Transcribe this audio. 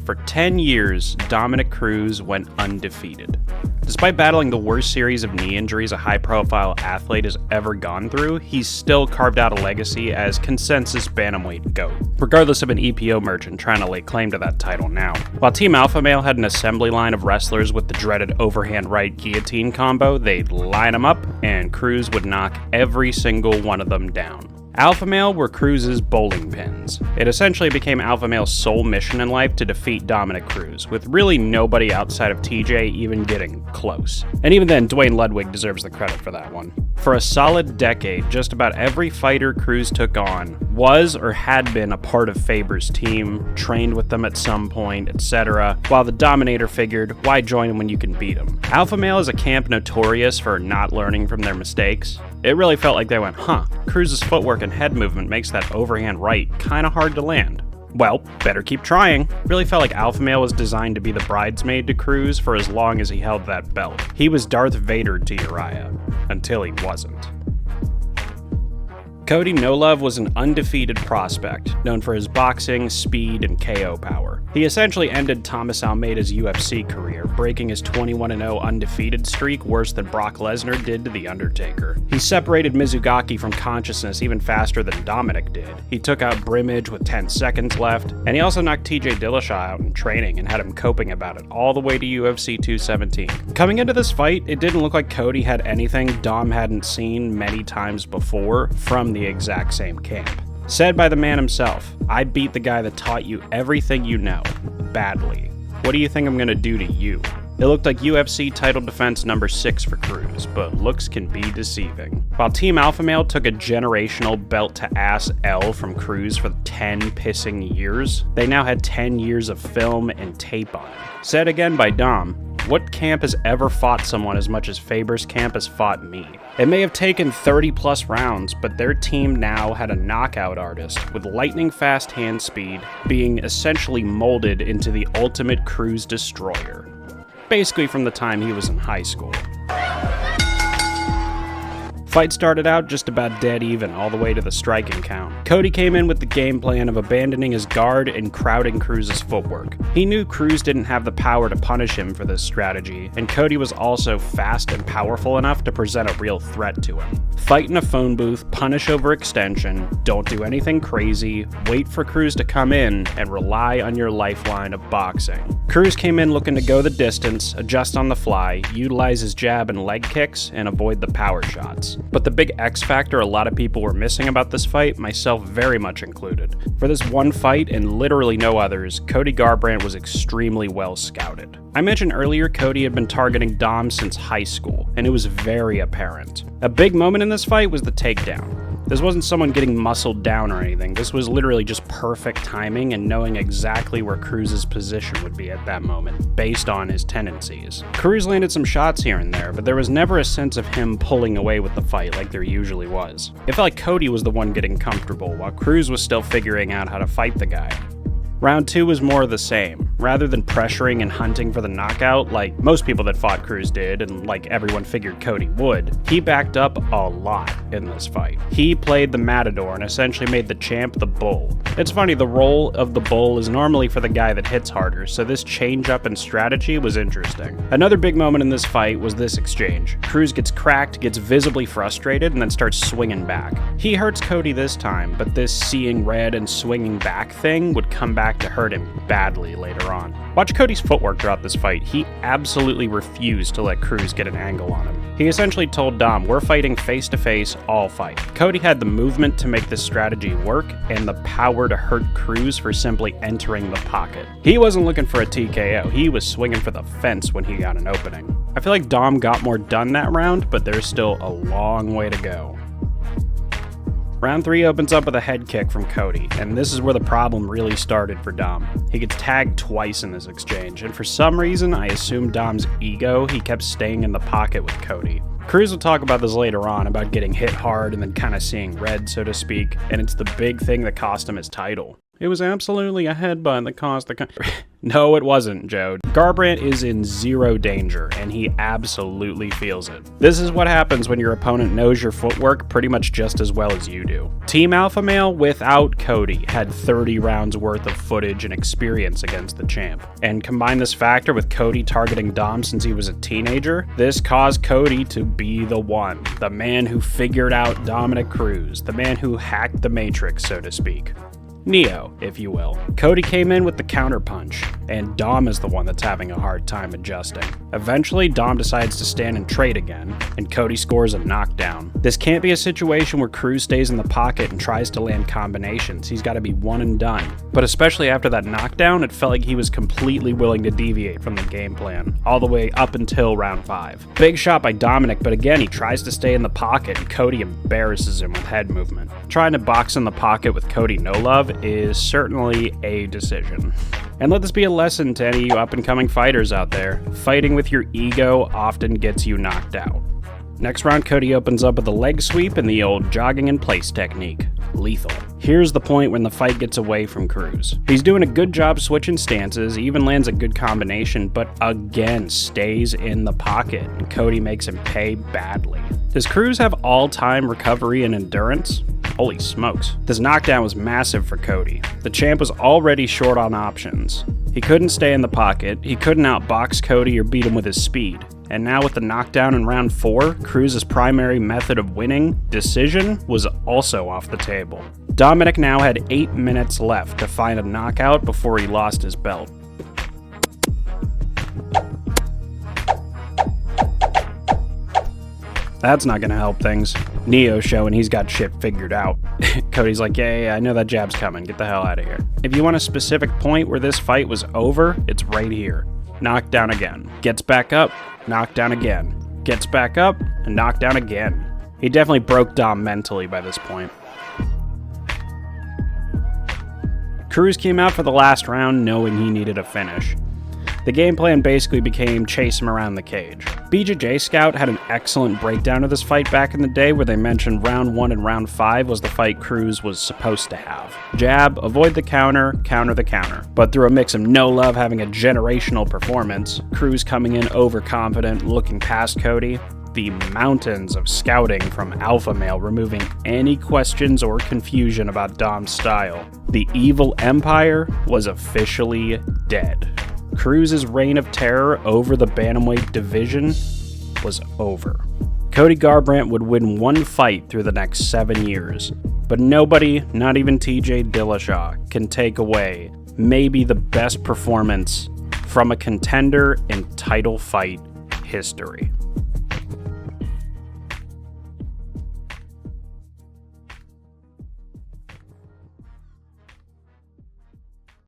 For 10 years, Dominick Cruz went undefeated. Despite battling the worst series of knee injuries a high-profile athlete has ever gone through, he's still carved out a legacy as consensus Bantamweight GOAT, regardless of an EPO merchant trying to lay claim to that title now. While Team Alpha Male had an assembly line of wrestlers with the dreaded overhand right guillotine combo, they'd line them up, and Cruz would knock every single one of them down. Alpha Male were Cruz's bowling pins. It essentially became Alpha Male's sole mission in life to defeat Dominick Cruz, with really nobody outside of TJ even getting close. And even then, Dwayne Ludwig deserves the credit for that one. For a solid decade, just about every fighter Cruz took on was or had been a part of Faber's team, trained with them at some point, etc., while the Dominator figured, why join him when you can beat him? Alpha Male is a camp notorious for not learning from their mistakes. It really felt like they went, Cruz's footwork and head movement makes that overhand right kinda hard to land. Well, better keep trying. Really felt like Alpha Male was designed to be the bridesmaid to Cruz for as long as he held that belt. He was Darth Vader to Uriah, until he wasn't. Cody No Love was an undefeated prospect, known for his boxing, speed, and KO power. He essentially ended Thomas Almeida's UFC career, breaking his 21-0 undefeated streak worse than Brock Lesnar did to The Undertaker. He separated Mizugaki from consciousness even faster than Dominick did. He took out Brimage with 10 seconds left, and he also knocked TJ Dillashaw out in training and had him coping about it all the way to UFC 217. Coming into this fight, it didn't look like Cody had anything Dom hadn't seen many times before from the exact same camp. Said by the man himself, "I beat the guy that taught you everything you know, badly. What do you think I'm gonna do to you?" It looked like UFC title defense number 6 for Cruz, but looks can be deceiving. While Team Alpha Male took a generational belt-to-ass L from Cruz for 10 pissing years, they now had 10 years of film and tape on him. Said again by Dom, "What camp has ever fought someone as much as Faber's camp has fought me? It may have taken 30 plus rounds, but their team now had a knockout artist with lightning fast hand speed, being essentially molded into the ultimate Cruz destroyer. Basically from the time he was in high school." Fight started out just about dead even all the way to the striking count. Cody came in with the game plan of abandoning his guard and crowding Cruz's footwork. He knew Cruz didn't have the power to punish him for this strategy, and Cody was also fast and powerful enough to present a real threat to him. Fight in a phone booth, punish over extension, don't do anything crazy, wait for Cruz to come in, and rely on your lifeline of boxing. Cruz came in looking to go the distance, adjust on the fly, utilize his jab and leg kicks, and avoid the power shots. But the big X factor a lot of people were missing about this fight, myself very much included. For this one fight, and literally no others, Cody Garbrandt was extremely well scouted. I mentioned earlier Cody had been targeting Dom since high school, and it was very apparent. A big moment in this fight was the takedown. This wasn't someone getting muscled down or anything, this was literally just perfect timing and knowing exactly where Cruz's position would be at that moment, based on his tendencies. Cruz landed some shots here and there, but there was never a sense of him pulling away with the fight like there usually was. It felt like Cody was the one getting comfortable, while Cruz was still figuring out how to fight the guy. Round 2 was more of the same. Rather than pressuring and hunting for the knockout like most people that fought Cruz did, and like everyone figured Cody would, he backed up a lot in this fight. He played the matador and essentially made the champ the bull. It's funny, the role of the bull is normally for the guy that hits harder, so this change up in strategy was interesting. Another big moment in this fight was this exchange. Cruz gets cracked, gets visibly frustrated, and then starts swinging back. He hurts Cody this time, but this seeing red and swinging back thing would come back to hurt him badly later on. Watch Cody's footwork throughout this fight. He absolutely refused to let Cruz get an angle on him. He essentially told Dom, "We're fighting face to face all fight." Cody had the movement to make this strategy work and the power to hurt Cruz for simply entering the pocket. He wasn't looking for a TKO, he was swinging for the fence when he got an opening. I feel like Dom got more done that round, but there's still a long way to go. Round 3 opens up with a head kick from Cody, and this is where the problem really started for Dom. He gets tagged twice in this exchange, and for some reason, I assume Dom's ego, he kept staying in the pocket with Cody. Cruz will talk about this later on, about getting hit hard and then kind of seeing red, so to speak, and it's the big thing that cost him his title. It was absolutely a headbutt that caused the... No, it wasn't, Joe. Garbrandt is in zero danger, and he absolutely feels it. This is what happens when your opponent knows your footwork pretty much just as well as you do. Team Alpha Male, without Cody, had 30 rounds worth of footage and experience against the champ. And combine this factor with Cody targeting Dom since he was a teenager, this caused Cody to be the one. The man who figured out Dominick Cruz. The man who hacked the Matrix, so to speak. Neo, if you will. Cody came in with the counterpunch, and Dom is the one that's having a hard time adjusting. Eventually, Dom decides to stand and trade again, and Cody scores a knockdown. This can't be a situation where Cruz stays in the pocket and tries to land combinations. He's got to be one and done. But especially after that knockdown, it felt like he was completely willing to deviate from the game plan, all the way up until round 5. Big shot by Dominick, but again, he tries to stay in the pocket, and Cody embarrasses him with head movement. Trying to box in the pocket with Cody no love is certainly a decision. And let this be a lesson to any of you up-and-coming fighters out there. Fighting with your ego often gets you knocked out. Next round, Cody opens up with a leg sweep and the old jogging in place technique. Lethal. Here's the point when the fight gets away from Cruz. He's doing a good job switching stances, even lands a good combination, but again stays in the pocket, and Cody makes him pay badly. Does Cruz have all-time recovery and endurance? Holy smokes. This knockdown was massive for Cody. The champ was already short on options. He couldn't stay in the pocket, he couldn't outbox Cody or beat him with his speed. And now with the knockdown in round 4, Cruz's primary method of winning, decision, was also off the table. Dominick now had 8 minutes left to find a knockout before he lost his belt. That's not gonna help things. Neo's showing he's got shit figured out. Cody's like, yeah, I know that jab's coming. Get the hell out of here. If you want a specific point where this fight was over, it's right here. Knocked down again. Gets back up, knocked down again. Gets back up, and knocked down again. He definitely broke Dom mentally by this point. Cruz came out for the last round knowing he needed a finish. The game plan basically became chase him around the cage. BJJ Scout had an excellent breakdown of this fight back in the day where they mentioned round 1 and round 5 was the fight Cruz was supposed to have. Jab, avoid the counter, counter the counter. But through a mix of no love having a generational performance, Cruz coming in overconfident, looking past Cody, the mountains of scouting from Alpha Male removing any questions or confusion about Dom's style. The evil empire was officially dead. Cruz's reign of terror over the Bantamweight division was over. Cody Garbrandt would win one fight through the next 7 years, but nobody, not even TJ Dillashaw, can take away maybe the best performance from a contender in title fight history.